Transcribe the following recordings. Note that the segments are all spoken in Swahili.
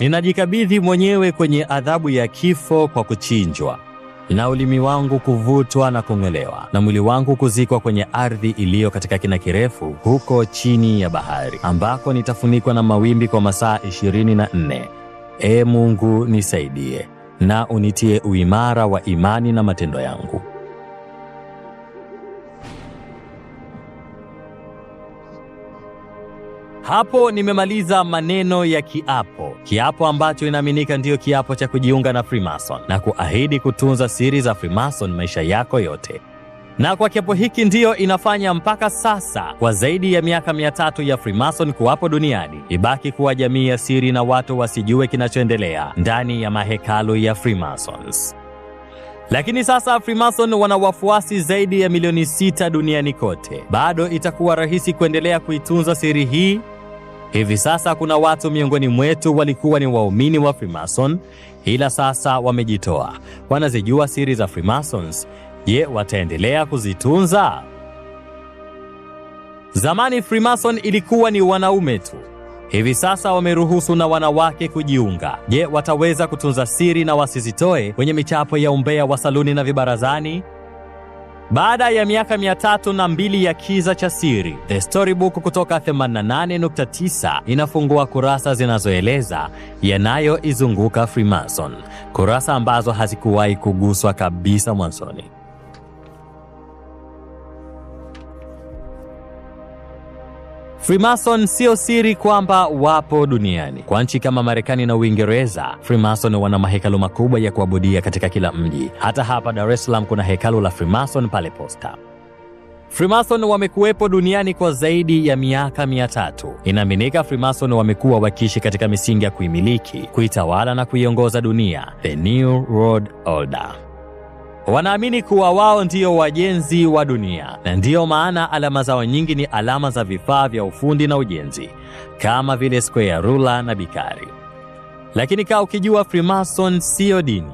Ninajikabidhi mwenyewe kwenye adhabu ya kifo kwa kuchinjwa, na ulimi wangu kuvutwa na kung'olewa, na mwili wangu kuzikwa kwenye ardhi iliyo katika kina kirefu huko chini ya bahari, ambako nitafunikwa na mawimbi kwa masaa 24. Ee Mungu, nisaidie na unitie uimara wa imani na matendo yangu. Hapo nimemaliza maneno ya kiapo ambacho inaaminika ndiyo kiapo cha kujiunga na Freemason na kuahidi kutunza siri za Freemason maisha yako yote. Na kwa kiapo hiki ndiyo inafanya mpaka sasa, kwa zaidi ya miaka 300 ya Freemason kuwapo duniani, ibaki kuwa jamii ya siri na watu wasijue kinachoendelea ndani ya mahekalu ya Freemasons. Lakini sasa Freemason wana wafuasi zaidi ya milioni 6 duniani kote. Bado itakuwa rahisi kuendelea kuitunza siri hii? Hivi sasa kuna watu miongoni mwetu walikuwa ni waumini wa Freemason, ila sasa wamejitoa. Wanazijua siri za Freemasons. Je, wataendelea kuzitunza? Zamani Freemason ilikuwa ni wanaume tu. Hivi sasa wameruhusu na wanawake kujiunga. Je, wataweza kutunza siri na wasizitoe kwenye michapo ya umbea wa saluni na vibarazani? Baada ya miaka 302 ya kiza cha siri, The Storybook kutoka 88.9 inafungua kurasa zinazoeleza yanayoizunguka Freemason, kurasa ambazo hazikuwahi kuguswa kabisa mwanzoni. Freemason sio siri kwamba wapo duniani. Kwa nchi kama Marekani na Uingereza, Freemason wana mahekalu makubwa ya kuabudia katika kila mji. Hata hapa Dar es Salaam kuna hekalu la Freemason pale Posta. Freemason wamekuwepo duniani kwa zaidi ya miaka 300. Inaaminika Freemason wamekuwa wakiishi katika misingi ya kuimiliki, kuitawala na kuiongoza dunia, the New World Order. Wanaamini kuwa wao ndio wajenzi wa dunia, na ndiyo maana alama zao nyingi ni alama za vifaa vya ufundi na ujenzi, kama vile square ruler na bikari. Lakini kaa ukijua Freemason sio dini,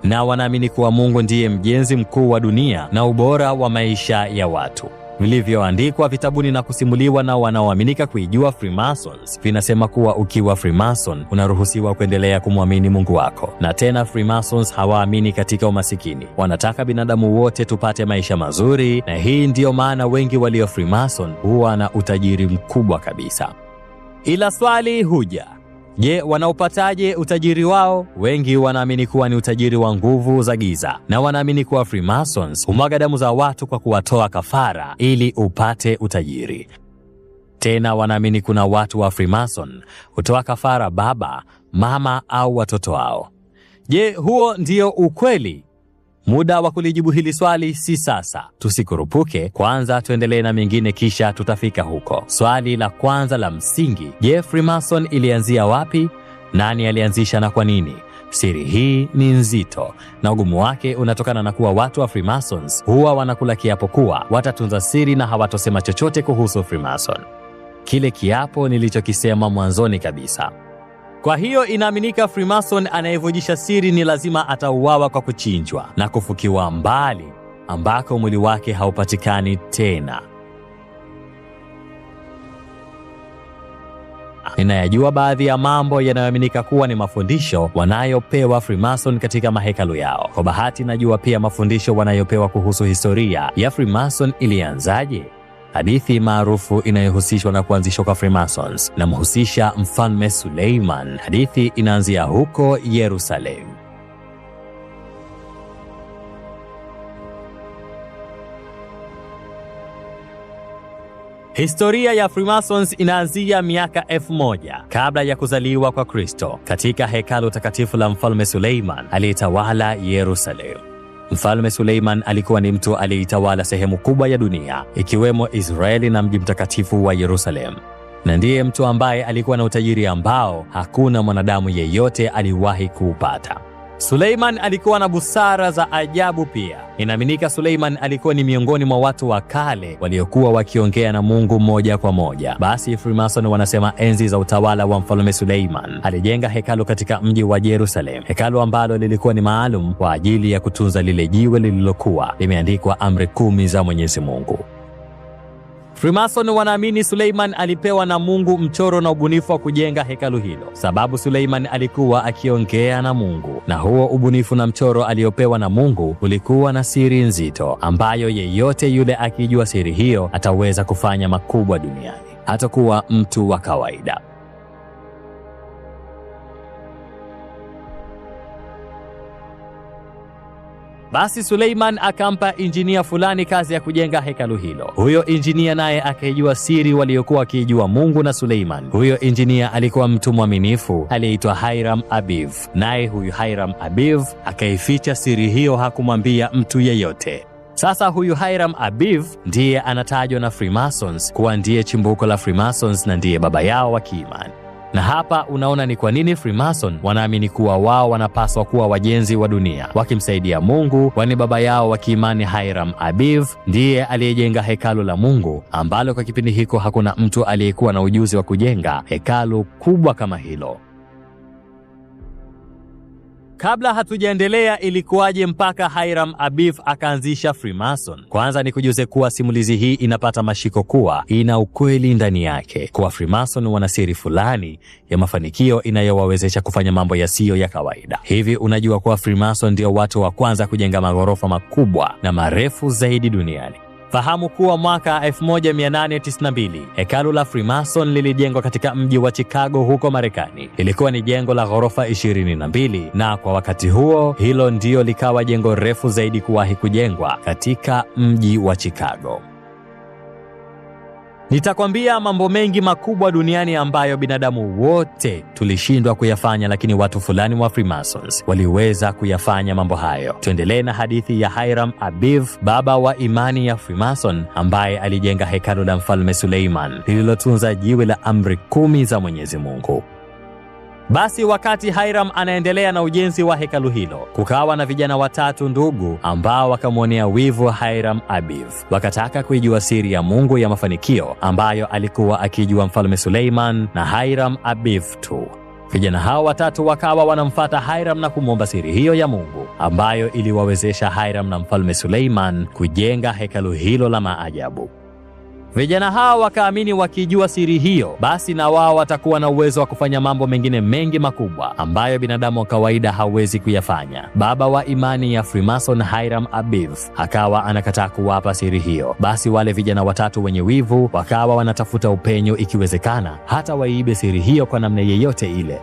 na wanaamini kuwa Mungu ndiye mjenzi mkuu wa dunia na ubora wa maisha ya watu. Vilivyoandikwa vitabuni na kusimuliwa na wanaoaminika kuijua Freemasons vinasema kuwa ukiwa Freemason unaruhusiwa kuendelea kumwamini Mungu wako. Na tena Freemasons hawaamini katika umasikini. Wanataka binadamu wote tupate maisha mazuri, na hii ndiyo maana wengi walio Freemason huwa na utajiri mkubwa kabisa. Ila swali huja, je, wanaupataje utajiri wao? Wengi wanaamini kuwa ni utajiri wa nguvu za giza, na wanaamini kuwa Freemasons humwaga damu za watu kwa kuwatoa kafara ili upate utajiri. Tena wanaamini kuna watu wa Freemason hutoa kafara baba, mama au watoto wao. Je, huo ndio ukweli? Muda wa kulijibu hili swali si sasa. Tusikurupuke, kwanza tuendelee na mengine kisha tutafika huko. Swali la kwanza la msingi, je, Freemason ilianzia wapi? Nani alianzisha na kwa nini? Siri hii ni nzito, na ugumu wake unatokana na kuwa watu wa Freemasons huwa wanakula kiapo kuwa watatunza siri na hawatosema chochote kuhusu Freemason. Kile kiapo nilichokisema mwanzoni kabisa. Kwa hiyo inaaminika Freemason anayevujisha siri ni lazima atauawa kwa kuchinjwa na kufukiwa mbali ambako mwili wake haupatikani tena. Ninayajua baadhi ya mambo yanayoaminika kuwa ni mafundisho wanayopewa Freemason katika mahekalu yao. Kwa bahati najua pia mafundisho wanayopewa kuhusu historia ya Freemason ilianzaje. Hadithi maarufu inayohusishwa na kuanzishwa kwa Freemasons na mhusisha Mfalme Suleiman. Hadithi inaanzia huko Yerusalemu. Historia ya Freemasons inaanzia miaka 1000 kabla ya kuzaliwa kwa Kristo, katika hekalu takatifu la Mfalme Suleiman aliyetawala Yerusalemu. Mfalme Suleiman alikuwa ni mtu aliyeitawala sehemu kubwa ya dunia, ikiwemo Israeli na mji mtakatifu wa Yerusalemu. Na ndiye mtu ambaye alikuwa na utajiri ambao hakuna mwanadamu yeyote aliwahi kuupata. Suleiman alikuwa na busara za ajabu pia. Inaaminika Suleiman alikuwa ni miongoni mwa watu wa kale waliokuwa wakiongea na Mungu moja kwa moja. Basi Freemason wanasema enzi za utawala wa Mfalme Suleiman alijenga hekalu katika mji wa Yerusalemu, hekalu ambalo lilikuwa ni maalum kwa ajili ya kutunza lile jiwe lililokuwa limeandikwa amri 10 za Mwenyezi Mungu. Freemason wanaamini Suleiman alipewa na Mungu mchoro na ubunifu wa kujenga hekalu hilo, sababu Suleiman alikuwa akiongea na Mungu, na huo ubunifu na mchoro aliopewa na Mungu ulikuwa na siri nzito ambayo yeyote yule akijua siri hiyo ataweza kufanya makubwa duniani, hatakuwa mtu wa kawaida. Basi Suleiman akampa injinia fulani kazi ya kujenga hekalu hilo. Huyo injinia naye akaijua siri waliokuwa wakijua Mungu na Suleiman. Huyo injinia alikuwa mtu mwaminifu aliyeitwa Hiram Abiv. Naye huyu Hiram Abiv akaificha siri hiyo, hakumwambia mtu yeyote. Sasa huyu Hiram Abiv ndiye anatajwa na Freemasons kuwa ndiye chimbuko la Freemasons na ndiye baba yao wa kiimani. Na hapa unaona ni kwa nini Freemason wanaamini kuwa wao wanapaswa kuwa wajenzi wa dunia wakimsaidia Mungu, kwani baba yao wa kiimani Hiram Abiv ndiye aliyejenga hekalu la Mungu, ambalo kwa kipindi hiko hakuna mtu aliyekuwa na ujuzi wa kujenga hekalu kubwa kama hilo. Kabla hatujaendelea, ilikuwaje mpaka Hiram Abiv akaanzisha Freemason? Kwanza ni kujuze kuwa simulizi hii inapata mashiko kuwa ina ukweli ndani yake, kuwa Freemason wana siri fulani ya mafanikio inayowawezesha kufanya mambo yasiyo ya kawaida. Hivi unajua kuwa Freemason ndio watu wa kwanza kujenga maghorofa makubwa na marefu zaidi duniani? Fahamu kuwa mwaka 1892 hekalu la Freemason lilijengwa katika mji wa Chicago huko Marekani. Ilikuwa ni jengo la ghorofa 22 na kwa wakati huo hilo ndio likawa jengo refu zaidi kuwahi kujengwa katika mji wa Chicago. Nitakwambia mambo mengi makubwa duniani ambayo binadamu wote tulishindwa kuyafanya, lakini watu fulani wa Freemasons waliweza kuyafanya mambo hayo. Tuendelee na hadithi ya Hiram Abiv, baba wa imani ya Freemason, ambaye alijenga hekalu la Mfalme Suleiman lililotunza jiwe la amri 10 za Mwenyezi Mungu. Basi wakati Hiram anaendelea na ujenzi wa hekalu hilo, kukawa na vijana watatu ndugu ambao wakamwonea wivu Hiram Abiv. Wakataka kuijua siri ya Mungu ya mafanikio ambayo alikuwa akijua Mfalme Suleiman na Hiram Abiv tu. Vijana hao watatu wakawa wanamfuata Hiram na kumwomba siri hiyo ya Mungu ambayo iliwawezesha Hiram na Mfalme Suleiman kujenga hekalu hilo la maajabu. Vijana hao wakaamini wakijua siri hiyo, basi na wao watakuwa na uwezo wa kufanya mambo mengine mengi makubwa ambayo binadamu wa kawaida hawezi kuyafanya. Baba wa imani ya Freemason Hiram Abiv akawa anakataa kuwapa siri hiyo. Basi wale vijana watatu wenye wivu wakawa wanatafuta upenyo, ikiwezekana hata waibe siri hiyo kwa namna yeyote ile.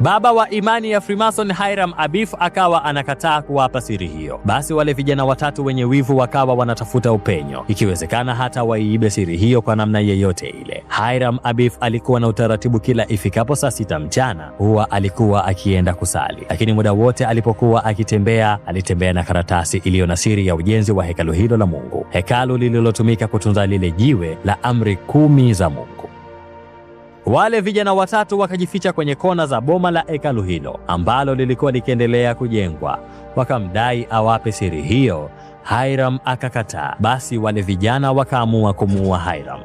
Baba wa imani ya Freemason Hiram Abiv akawa anakataa kuwapa siri hiyo. Basi wale vijana watatu wenye wivu wakawa wanatafuta upenyo, ikiwezekana hata waibe siri hiyo kwa namna yeyote ile. Hiram Abiv alikuwa na utaratibu, kila ifikapo saa 6 mchana huwa alikuwa akienda kusali, lakini muda wote alipokuwa akitembea alitembea na karatasi iliyo na siri ya ujenzi wa hekalu hilo la Mungu, hekalu lililotumika kutunza lile jiwe la amri 10 za Mungu. Wale vijana watatu wakajificha kwenye kona za boma la hekalu hilo ambalo lilikuwa likiendelea kujengwa. Wakamdai awape siri hiyo. Hiram akakataa. Basi wale vijana wakaamua kumuua Hiram.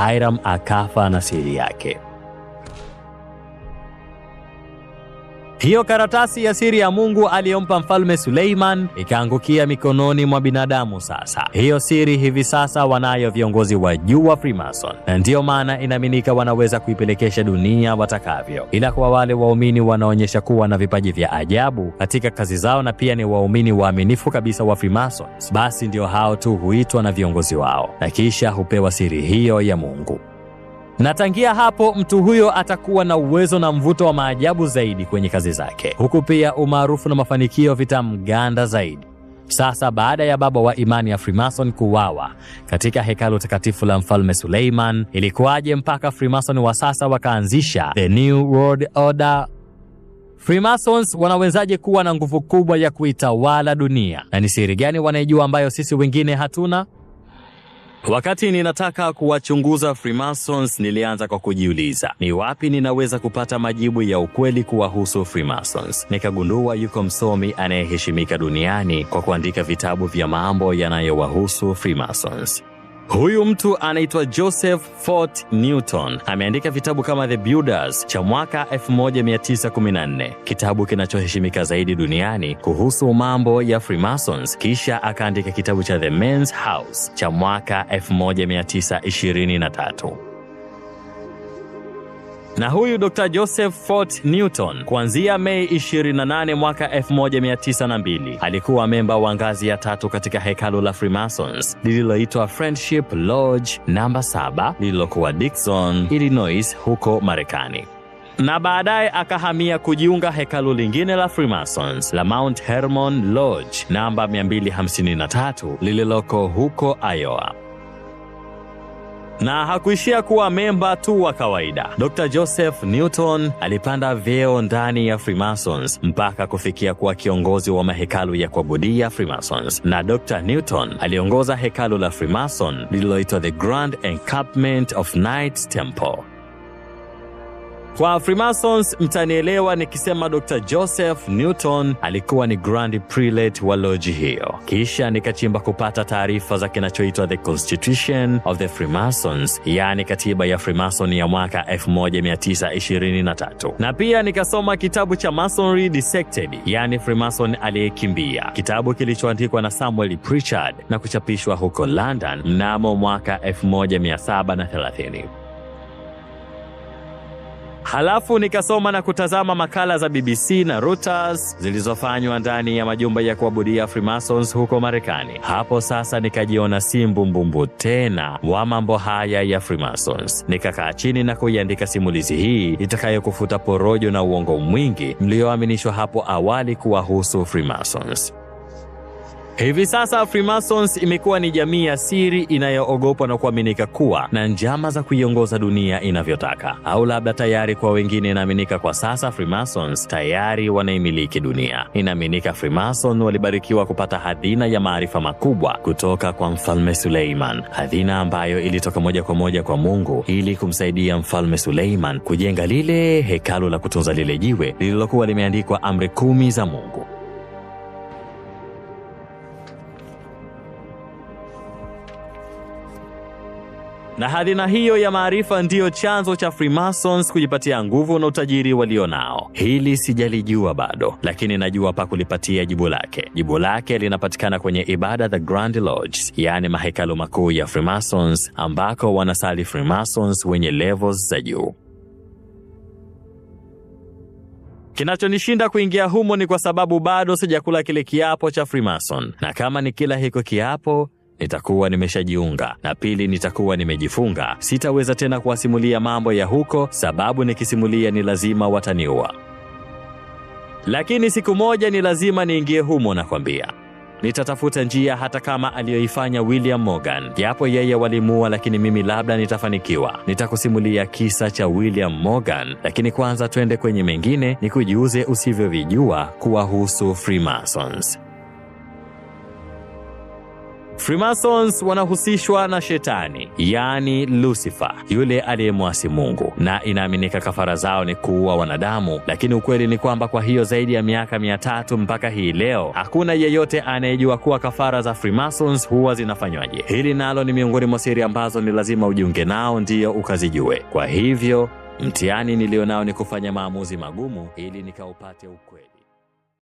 Hiram akafa na siri yake. Hiyo karatasi ya siri ya Mungu aliyompa Mfalme Suleiman ikaangukia mikononi mwa binadamu. Sasa hiyo siri hivi sasa wanayo viongozi wa juu wa Freemason, na ndiyo maana inaaminika wanaweza kuipelekesha dunia watakavyo. Ila kwa wale waumini wanaonyesha kuwa na vipaji vya ajabu katika kazi zao na pia ni waumini waaminifu kabisa wa Freemason, basi ndio hao tu huitwa na viongozi wao na kisha hupewa siri hiyo ya Mungu. Na tangia hapo mtu huyo atakuwa na uwezo na mvuto wa maajabu zaidi kwenye kazi zake, huku pia umaarufu na mafanikio vitamganda zaidi. Sasa baada ya baba wa imani ya Freemason kuuawa katika hekalu takatifu la Mfalme Suleiman, ilikuwaje mpaka Freemason wa sasa wakaanzisha The New World Order? Freemasons wanawezaje kuwa na nguvu kubwa ya kuitawala dunia, na ni siri gani wanaijua ambayo sisi wengine hatuna? Wakati ninataka kuwachunguza Freemasons, nilianza kwa kujiuliza ni wapi ninaweza kupata majibu ya ukweli kuwahusu Freemasons. Nikagundua yuko msomi anayeheshimika duniani kwa kuandika vitabu vya mambo yanayowahusu Freemasons. Huyu mtu anaitwa Joseph Fort Newton. Ameandika vitabu kama The Builders cha mwaka 1914, kitabu kinachoheshimika zaidi duniani kuhusu mambo ya Freemasons. Kisha akaandika kitabu cha The Men's House cha mwaka 1923. Na huyu Dr. Joseph Fort Newton kuanzia Mei 28 mwaka 1902 alikuwa memba wa ngazi ya 3 katika hekalu la Freemasons lililoitwa Friendship Lodge namba 7 lililokuwa Dixon, Illinois huko Marekani. Na baadaye akahamia kujiunga hekalu lingine la Freemasons la Mount Hermon Lodge namba 253 lililoko huko Iowa. Na hakuishia kuwa memba tu wa kawaida. Dr. Joseph Newton alipanda vyeo ndani ya Freemasons mpaka kufikia kuwa kiongozi wa mahekalu ya kuabudia Freemasons. Na Dr. Newton aliongoza hekalu la Freemason lililoitwa The Grand Encampment of Knights Temple. Kwa Freemasons mtanielewa nikisema Dr. Joseph Newton alikuwa ni Grand Prelate wa lodge hiyo. Kisha nikachimba kupata taarifa za kinachoitwa The Constitution of the Freemasons, yani katiba ya Freemason ya mwaka 1923. Na pia nikasoma kitabu cha Masonry Dissected, yani Freemason aliyekimbia, kitabu kilichoandikwa na Samuel Pritchard na kuchapishwa huko London mnamo mwaka 1730. Halafu nikasoma na kutazama makala za BBC na Reuters zilizofanywa ndani ya majumba ya kuabudia Freemasons huko Marekani. Hapo sasa nikajiona si mbumbumbu tena wa mambo haya ya Freemasons. Nikakaa chini na kuiandika simulizi hii itakayokufuta porojo na uongo mwingi mlioaminishwa hapo awali kuwahusu Freemasons. Hivi sasa Freemasons imekuwa ni jamii ya siri inayoogopwa na kuaminika kuwa na njama za kuiongoza dunia inavyotaka. Au labda tayari kwa wengine inaaminika kwa sasa Freemasons tayari wanaimiliki dunia. Inaaminika Freemason walibarikiwa kupata hazina ya maarifa makubwa kutoka kwa Mfalme Suleiman. Hazina ambayo ilitoka moja kwa moja kwa Mungu ili kumsaidia Mfalme Suleiman kujenga lile hekalu la kutunza lile jiwe lililokuwa limeandikwa amri 10 za Mungu. Na hazina hiyo ya maarifa ndiyo chanzo cha Freemasons kujipatia nguvu na utajiri walionao. Hili sijalijua bado, lakini najua pa kulipatia jibu lake. Jibu lake linapatikana kwenye ibada The Grand Lodge, yani mahekalu makuu ya Freemasons ambako wanasali Freemasons wenye levels za juu. Kinachonishinda kuingia humo ni kwa sababu bado sijakula kile kiapo cha Freemason. Na kama ni kila hiko kiapo, nitakuwa nimeshajiunga, na pili nitakuwa nimejifunga. Sitaweza tena kuwasimulia mambo ya huko, sababu nikisimulia ni lazima wataniua. Lakini siku moja ni lazima niingie humo na kwambia. Nitatafuta njia hata kama aliyoifanya William Morgan. Japo yeye walimuua, lakini mimi labda nitafanikiwa. Nitakusimulia kisa cha William Morgan, lakini kwanza twende kwenye mengine nikujuze usivyovijua kuwahusu Freemasons. Freemasons wanahusishwa na shetani, yani Lucifer, yule aliyemwasi Mungu, na inaaminika kafara zao ni kuua wanadamu. Lakini ukweli ni kwamba kwa hiyo zaidi ya miaka 300 mpaka hii leo, hakuna yeyote anayejua kuwa kafara za Freemasons huwa zinafanywaje. Hili nalo ni miongoni mwa siri ambazo ni lazima ujiunge nao ndiyo ukazijue. Kwa hivyo, mtihani nilionao ni kufanya maamuzi magumu ili nikaupate ukweli.